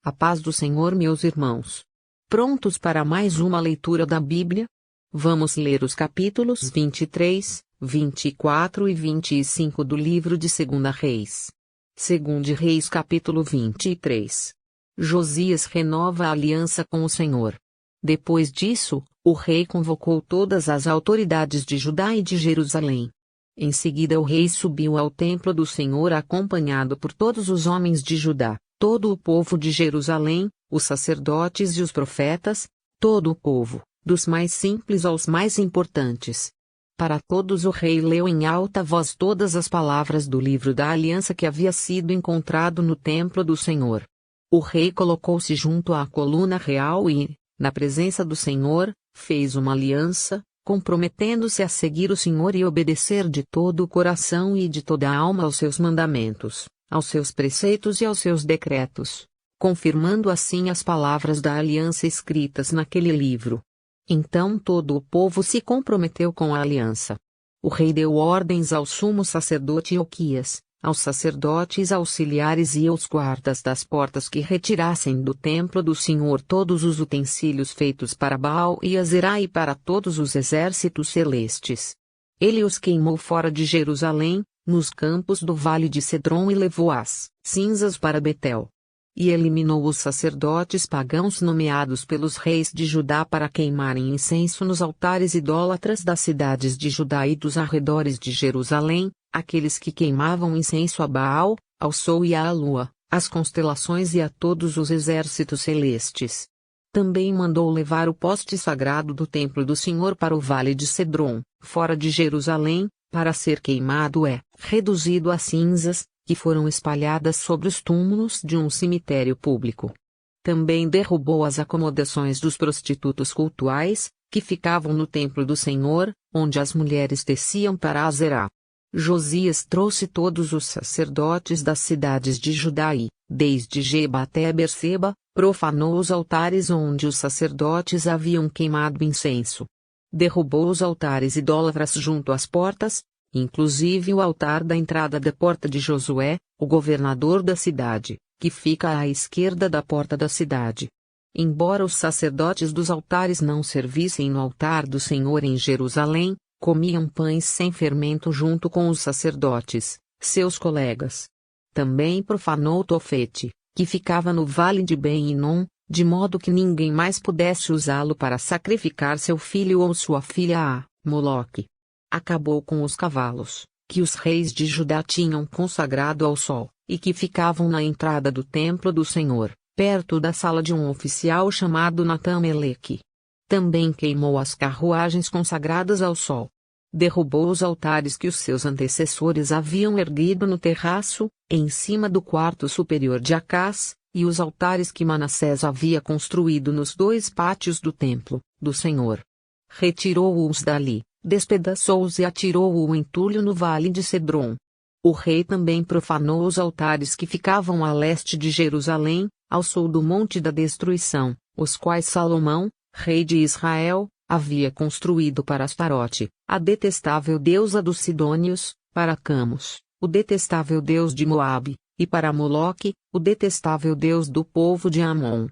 A paz do Senhor, meus irmãos. Prontos para mais uma leitura da Bíblia? Vamos ler os capítulos 23, 24 e 25 do livro de 2 Reis. 2 Reis capítulo 23. Josias renova a aliança com o Senhor. Depois disso, o rei convocou todas as autoridades de Judá e de Jerusalém. Em seguida o rei subiu ao templo do Senhor acompanhado por todos os homens de Judá, todo o povo de Jerusalém, os sacerdotes e os profetas, todo o povo, dos mais simples aos mais importantes. Para todos o rei leu em alta voz todas as palavras do livro da aliança que havia sido encontrado no templo do Senhor. O rei colocou-se junto à coluna real e, na presença do Senhor, fez uma aliança, comprometendo-se a seguir o Senhor e obedecer de todo o coração e de toda a alma aos seus mandamentos, aos seus preceitos e aos seus decretos, confirmando assim as palavras da aliança escritas naquele livro. Então todo o povo se comprometeu com a aliança. O rei deu ordens ao sumo sacerdote Ilquias, aos sacerdotes auxiliares e aos guardas das portas que retirassem do templo do Senhor todos os utensílios feitos para Baal e Azerá e para todos os exércitos celestes. Ele os queimou fora de Jerusalém, nos campos do vale de Cedron e levou as cinzas para Betel. E eliminou os sacerdotes pagãos nomeados pelos reis de Judá para queimarem incenso nos altares idólatras das cidades de Judá e dos arredores de Jerusalém, aqueles que queimavam incenso a Baal, ao sol e à lua, às constelações e a todos os exércitos celestes. Também mandou levar o poste sagrado do templo do Senhor para o vale de Cedron, fora de Jerusalém, para ser queimado reduzido a cinzas, que foram espalhadas sobre os túmulos de um cemitério público. Também derrubou as acomodações dos prostitutos cultuais, que ficavam no templo do Senhor, onde as mulheres teciam para Azerá. Josias trouxe todos os sacerdotes das cidades de Judá e, desde Geba até Berseba, profanou os altares onde os sacerdotes haviam queimado incenso. Derrubou os altares idólatras junto às portas, inclusive o altar da entrada da porta de Josué, o governador da cidade, que fica à esquerda da porta da cidade. Embora os sacerdotes dos altares não servissem no altar do Senhor em Jerusalém, comiam pães sem fermento junto com os sacerdotes, seus colegas. Também profanou Tofete, que ficava no vale de Ben-Hinom, de modo que ninguém mais pudesse usá-lo para sacrificar seu filho ou sua filha a Moloque. Acabou com os cavalos, que os reis de Judá tinham consagrado ao sol, e que ficavam na entrada do templo do Senhor, perto da sala de um oficial chamado Natã-Meleque. Também queimou as carruagens consagradas ao sol. Derrubou os altares que os seus antecessores haviam erguido no terraço, em cima do quarto superior de Acás, e os altares que Manassés havia construído nos dois pátios do templo, do Senhor. Retirou-os dali, despedaçou-os e atirou o entulho no vale de Cedron. O rei também profanou os altares que ficavam a leste de Jerusalém, ao sul do Monte da Destruição, os quais Salomão, rei de Israel, havia construído para Astarote, a detestável deusa dos Sidônios, para Camus, o detestável deus de Moabe, e para Moloque, o detestável deus do povo de Amon.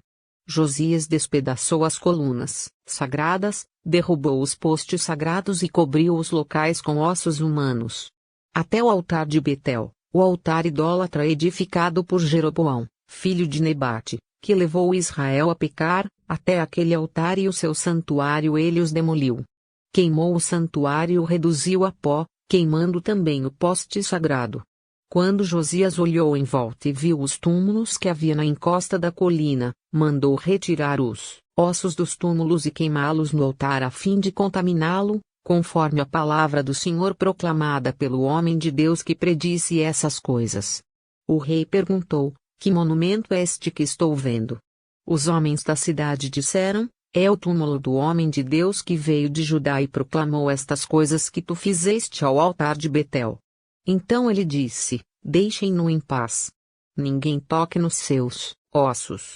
Josias despedaçou as colunas sagradas, derrubou os postes sagrados e cobriu os locais com ossos humanos. Até o altar de Betel, o altar idólatra edificado por Jeroboão, filho de Nebate, que levou Israel a pecar, até aquele altar e o seu santuário ele os demoliu. Queimou o santuário e o reduziu a pó, queimando também o poste sagrado. Quando Josias olhou em volta e viu os túmulos que havia na encosta da colina, mandou retirar os ossos dos túmulos e queimá-los no altar a fim de contaminá-lo, conforme a palavra do Senhor proclamada pelo homem de Deus que predisse essas coisas. O rei perguntou: que monumento é este que estou vendo? Os homens da cidade disseram: é o túmulo do homem de Deus que veio de Judá e proclamou estas coisas que tu fizeste ao altar de Betel. Então ele disse: deixem-no em paz. Ninguém toque nos seus ossos.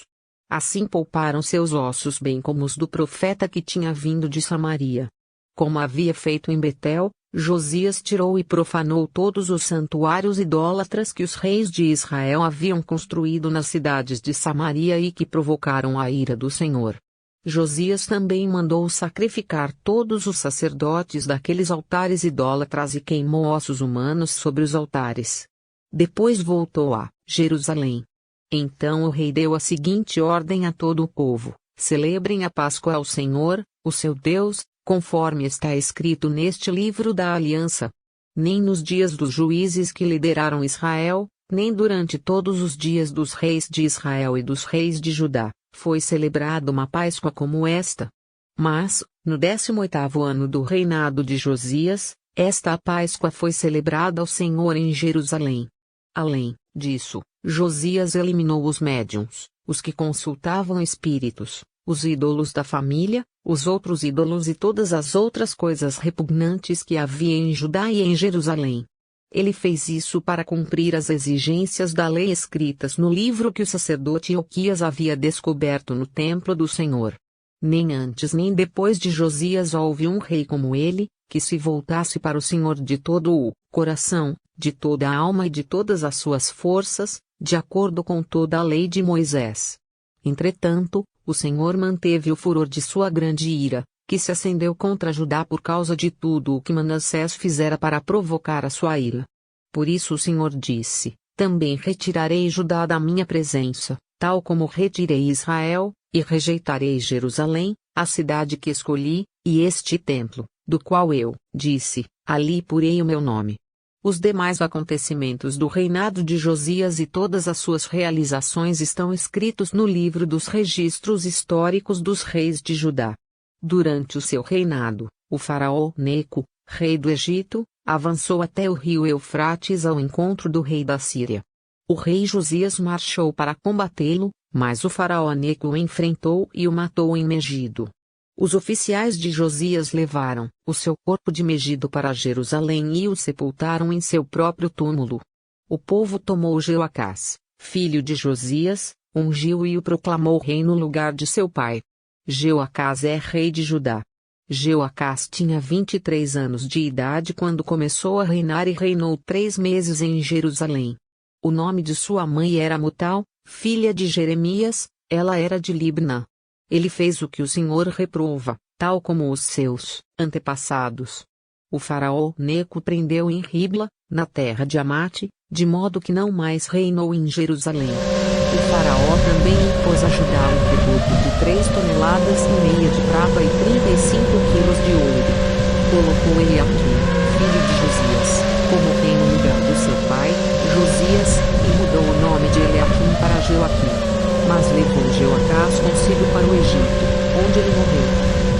Assim pouparam seus ossos bem como os do profeta que tinha vindo de Samaria. Como havia feito em Betel, Josias tirou e profanou todos os santuários idólatras que os reis de Israel haviam construído nas cidades de Samaria e que provocaram a ira do Senhor. Josias também mandou sacrificar todos os sacerdotes daqueles altares idólatras e queimou ossos humanos sobre os altares. Depois voltou a Jerusalém. Então o rei deu a seguinte ordem a todo o povo: celebrem a Páscoa ao Senhor, o seu Deus, conforme está escrito neste livro da aliança. Nem nos dias dos juízes que lideraram Israel, nem durante todos os dias dos reis de Israel e dos reis de Judá, foi celebrada uma Páscoa como esta. Mas, no 18º ano do reinado de Josias, esta Páscoa foi celebrada ao Senhor em Jerusalém. Além disso, Josias eliminou os médiuns, os que consultavam espíritos, os ídolos da família, os outros ídolos e todas as outras coisas repugnantes que havia em Judá e em Jerusalém. Ele fez isso para cumprir as exigências da lei escritas no livro que o sacerdote Ilquias havia descoberto no templo do Senhor. Nem antes nem depois de Josias houve um rei como ele, que se voltasse para o Senhor de todo o coração, de toda a alma e de todas as suas forças, de acordo com toda a lei de Moisés. Entretanto, o Senhor manteve o furor de sua grande ira, que se acendeu contra Judá por causa de tudo o que Manassés fizera para provocar a sua ira. Por isso o Senhor disse: também retirarei Judá da minha presença, tal como retirei Israel, e rejeitarei Jerusalém, a cidade que escolhi, e este templo, do qual eu disse: ali porei o meu nome. Os demais acontecimentos do reinado de Josias e todas as suas realizações estão escritos no livro dos registros históricos dos reis de Judá. Durante o seu reinado, o faraó Neco, rei do Egito, avançou até o rio Eufrates ao encontro do rei da Síria. O rei Josias marchou para combatê-lo, mas o faraó Neco o enfrentou e o matou em Megido. Os oficiais de Josias levaram o seu corpo de Megido para Jerusalém e o sepultaram em seu próprio túmulo. O povo tomou Jeoacás, filho de Josias, ungiu e o proclamou rei no lugar de seu pai. Jeoacás é rei de Judá. Jeoacás tinha 23 anos de idade quando começou a reinar e reinou 3 meses em Jerusalém. O nome de sua mãe era Mutal, filha de Jeremias, ela era de Libna. Ele fez o que o Senhor reprova, tal como os seus antepassados. O faraó Neco prendeu em Ribla, na terra de Amate, de modo que não mais reinou em Jerusalém. O faraó também impôs a Judá um tributo de 3,5 toneladas de prata e 35 quilos de ouro. Colocou Eliaquim, filho de Josias, como rei no lugar do seu pai, Josias, e mudou o nome de Eliaquim para Joaquim. Mas levou Jeoacás consigo para o Egito, onde ele morreu.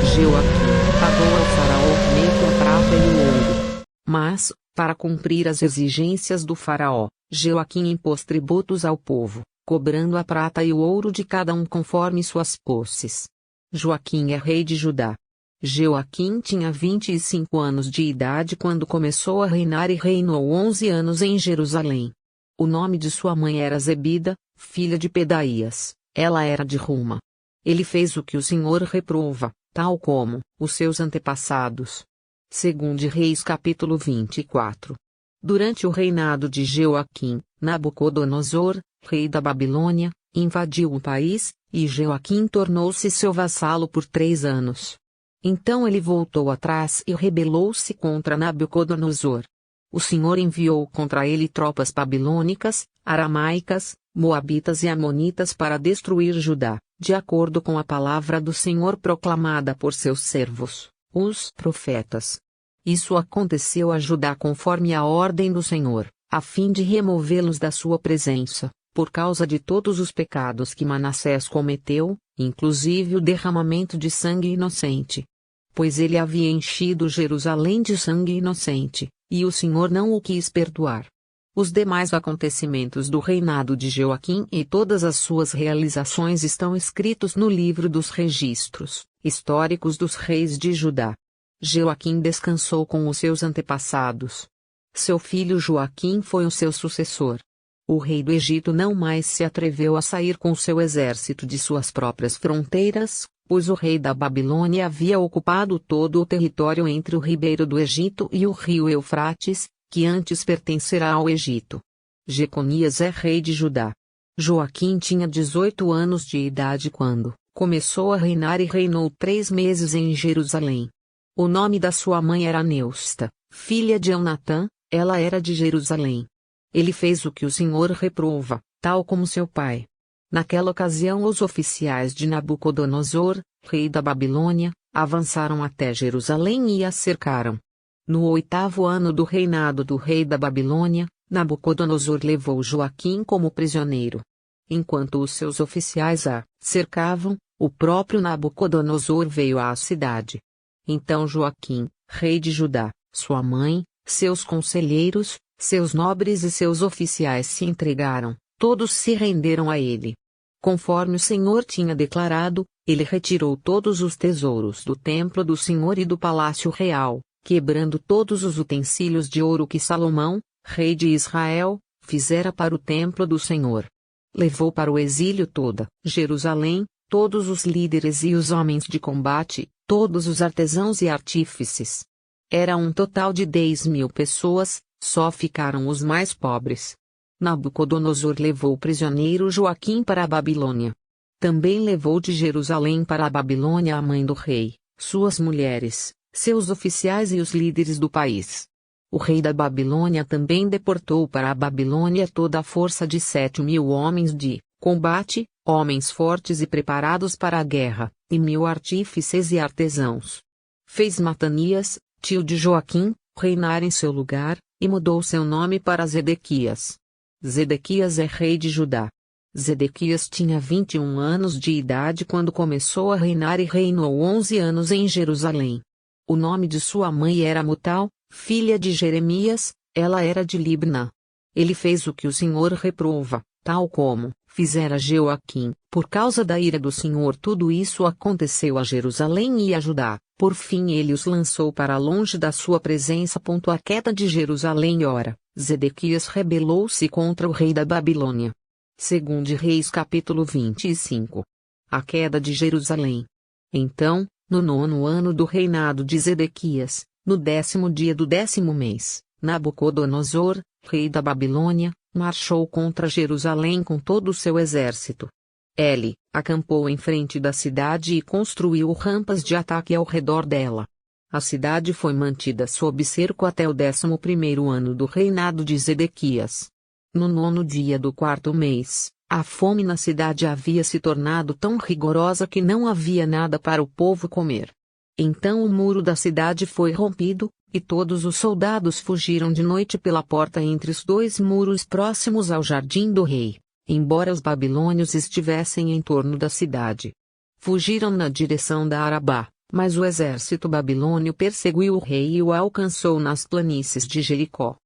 Joaquim pagou ao faraó Neco a prata e o ouro. Mas, para cumprir as exigências do faraó, Joaquim impôs tributos ao povo, cobrando a prata e o ouro de cada um conforme suas posses. Joaquim é rei de Judá. Joaquim tinha 25 anos de idade quando começou a reinar e reinou 11 anos em Jerusalém. O nome de sua mãe era Zebida, filha de Pedaías, ela era de Ruma. Ele fez o que o Senhor reprova, tal como os seus antepassados. Segundo Reis capítulo 24. Durante o reinado de Joaquim, Nabucodonosor, rei da Babilônia, invadiu o país, e Joaquim tornou-se seu vassalo por 3 anos. Então ele voltou atrás e rebelou-se contra Nabucodonosor. O Senhor enviou contra ele tropas babilônicas, aramaicas, moabitas e amonitas para destruir Judá, de acordo com a palavra do Senhor proclamada por seus servos, os profetas. Isso aconteceu a Judá conforme a ordem do Senhor, a fim de removê-los da sua presença, por causa de todos os pecados que Manassés cometeu, inclusive o derramamento de sangue inocente. Pois ele havia enchido Jerusalém de sangue inocente, e o Senhor não o quis perdoar. Os demais acontecimentos do reinado de Joaquim e todas as suas realizações estão escritos no livro dos registros históricos dos reis de Judá. Joaquim descansou com os seus antepassados. Seu filho Joaquim foi o seu sucessor. O rei do Egito não mais se atreveu a sair com seu exército de suas próprias fronteiras, pois o rei da Babilônia havia ocupado todo o território entre o ribeiro do Egito e o rio Eufrates, que antes pertencerá ao Egito. Jeconias é rei de Judá. Joaquim tinha 18 anos de idade quando começou a reinar e reinou 3 meses em Jerusalém. O nome da sua mãe era Neusta, filha de Elnatã, ela era de Jerusalém. Ele fez o que o Senhor reprova, tal como seu pai. Naquela ocasião os oficiais de Nabucodonosor, rei da Babilônia, avançaram até Jerusalém e a cercaram. No 8º ano do reinado do rei da Babilônia, Nabucodonosor levou Joaquim como prisioneiro. Enquanto os seus oficiais a cercavam, o próprio Nabucodonosor veio à cidade. Então Joaquim, rei de Judá, sua mãe, seus conselheiros, seus nobres e seus oficiais se entregaram, todos se renderam a ele. Conforme o Senhor tinha declarado, ele retirou todos os tesouros do templo do Senhor e do palácio real, quebrando todos os utensílios de ouro que Salomão, rei de Israel, fizera para o templo do Senhor. Levou para o exílio toda Jerusalém, todos os líderes e os homens de combate, todos os artesãos e artífices. Era um total de 10.000 pessoas, só ficaram os mais pobres. Nabucodonosor levou prisioneiro Joaquim para a Babilônia. Também levou de Jerusalém para a Babilônia a mãe do rei, suas mulheres, seus oficiais e os líderes do país. O rei da Babilônia também deportou para a Babilônia toda a força de 7.000 homens de combate, homens fortes e preparados para a guerra, e 1.000 artífices e artesãos. Fez Matanias, tio de Joaquim, reinar em seu lugar, e mudou seu nome para Zedequias. Zedequias é rei de Judá. Zedequias tinha 21 anos de idade quando começou a reinar e reinou 11 anos em Jerusalém. O nome de sua mãe era Mutal, filha de Jeremias, ela era de Libna. Ele fez o que o Senhor reprova, tal como fizera Joaquim. Por causa da ira do Senhor tudo isso aconteceu a Jerusalém e a Judá, por fim ele os lançou para longe da sua presença. A queda de Jerusalém. Ora, Zedequias rebelou-se contra o rei da Babilônia. 2 Reis capítulo 25. A queda de Jerusalém. Então, no 9º ano do reinado de Zedequias, no 10º dia do 10º mês, Nabucodonosor, rei da Babilônia, marchou contra Jerusalém com todo o seu exército. Ele acampou em frente da cidade e construiu rampas de ataque ao redor dela. A cidade foi mantida sob cerco até o 11º ano do reinado de Zedequias. No 9º dia do 4º mês, a fome na cidade havia se tornado tão rigorosa que não havia nada para o povo comer. Então o muro da cidade foi rompido, e todos os soldados fugiram de noite pela porta entre os 2 muros próximos ao jardim do rei, embora os babilônios estivessem em torno da cidade. Fugiram na direção da Arabá, mas o exército babilônio perseguiu o rei e o alcançou nas planícies de Jericó.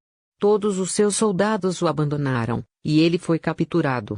Todos os seus soldados o abandonaram, e ele foi capturado.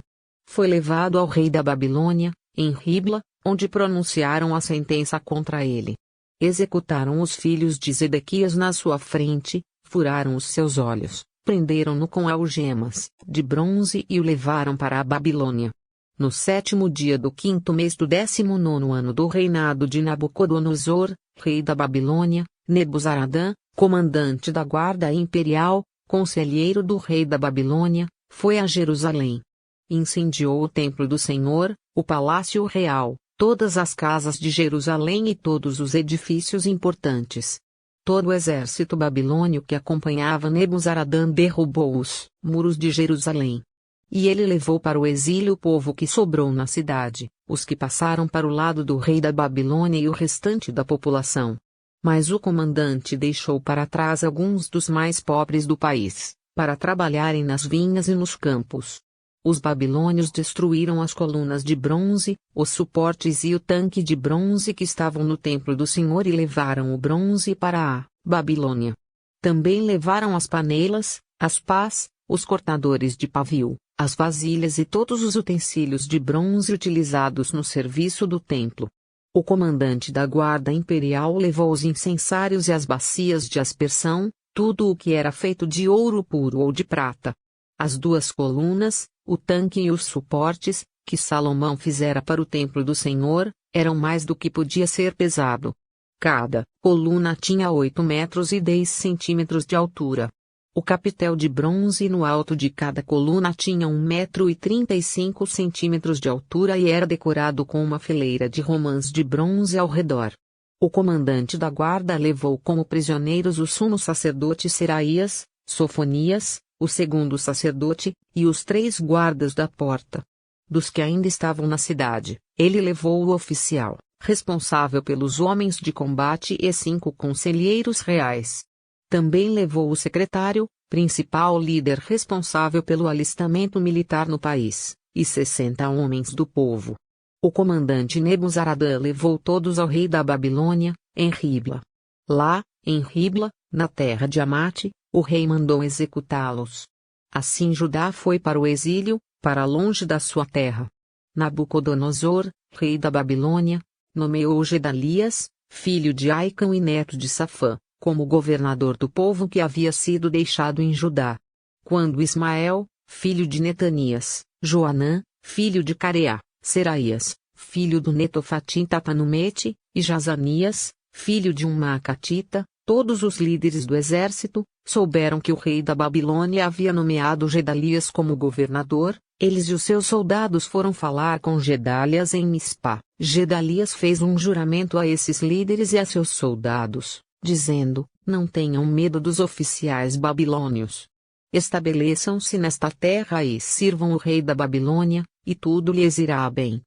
Foi levado ao rei da Babilônia, em Ribla, onde pronunciaram a sentença contra ele. Executaram os filhos de Zedequias na sua frente, furaram os seus olhos, prenderam-no com algemas de bronze e o levaram para a Babilônia. No 7º dia do 5º mês do 19º ano do reinado de Nabucodonosor, rei da Babilônia, Nebuzaradã, comandante da guarda imperial, conselheiro do rei da Babilônia, foi a Jerusalém. Incendiou o templo do Senhor, o palácio real, todas as casas de Jerusalém e todos os edifícios importantes. Todo o exército babilônio que acompanhava Nebuzaradã derrubou os muros de Jerusalém. E ele levou para o exílio o povo que sobrou na cidade, os que passaram para o lado do rei da Babilônia e o restante da população. Mas o comandante deixou para trás alguns dos mais pobres do país, para trabalharem nas vinhas e nos campos. Os babilônios destruíram as colunas de bronze, os suportes e o tanque de bronze que estavam no templo do Senhor e levaram o bronze para a Babilônia. Também levaram as panelas, as pás, os cortadores de pavio, as vasilhas e todos os utensílios de bronze utilizados no serviço do templo. O comandante da guarda imperial levou os incensários e as bacias de aspersão, tudo o que era feito de ouro puro ou de prata. As 2 colunas, o tanque e os suportes, que Salomão fizera para o templo do Senhor, Eram mais do que podia ser pesado. Cada coluna tinha 8 metros e 10 centímetros de altura. O capitel de bronze no alto de cada coluna tinha 1 metro e 35 centímetros de altura e era decorado com uma fileira de romãs de bronze ao redor. O comandante da guarda levou como prisioneiros o sumo sacerdote Seraías, Sofonias, o segundo sacerdote, e os 3 guardas da porta. Dos que ainda estavam na cidade, ele levou o oficial, responsável pelos homens de combate e 5 conselheiros reais. Também levou o secretário, principal líder responsável pelo alistamento militar no país, e 60 homens do povo. O comandante Nebuzaradã levou todos ao rei da Babilônia, em Ribla. Lá, em Ribla, na terra de Amate, o rei mandou executá-los. Assim Judá foi para o exílio, para longe da sua terra. Nabucodonosor, rei da Babilônia, nomeou Gedalias, filho de Aicão e neto de Safã, como governador do povo que havia sido deixado em Judá. Quando Ismael, filho de Netanias, Joanã, filho de Careá, Seraías, filho do Netofatim Tapanumete, e Jazanias, filho de um Maacatita, todos os líderes do exército, souberam que o rei da Babilônia havia nomeado Gedalias como governador. Eles e os seus soldados foram falar com Gedalias em Mispá. Gedalias fez um juramento a esses líderes e a seus soldados, dizendo: não tenham medo dos oficiais babilônios. Estabeleçam-se nesta terra e sirvam o rei da Babilônia, e tudo lhes irá bem.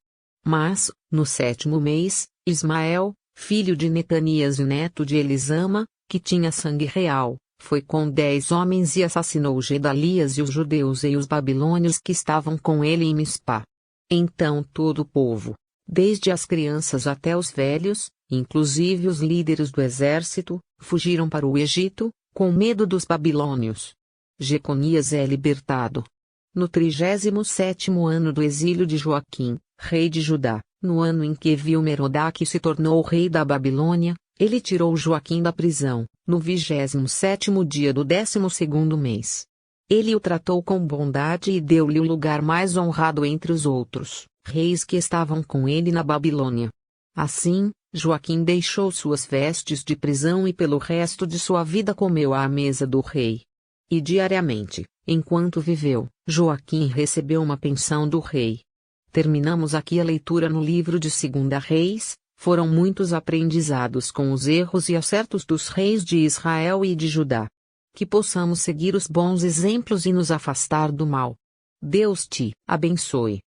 Mas, no 7º mês, Ismael, filho de Netanias e neto de Elisama, que tinha sangue real, foi com 10 homens e assassinou Gedalias e os judeus e os babilônios que estavam com ele em Mispá. Então todo o povo, desde as crianças até os velhos, inclusive os líderes do exército, fugiram para o Egito, com medo dos babilônios. Jeconias é libertado. No 37º ano do exílio de Joaquim, rei de Judá, no ano em que Evil-Merodach se tornou rei da Babilônia, ele tirou Joaquim da prisão, no 27º dia do 12º mês. Ele o tratou com bondade e deu-lhe o lugar mais honrado entre os outros reis que estavam com ele na Babilônia. Assim, Joaquim deixou suas vestes de prisão e pelo resto de sua vida comeu à mesa do rei. E diariamente, enquanto viveu, Joaquim recebeu uma pensão do rei. Terminamos aqui a leitura no livro de 2 Reis. Foram muitos aprendizados com os erros e acertos dos reis de Israel e de Judá. Que possamos seguir os bons exemplos e nos afastar do mal. Deus te abençoe.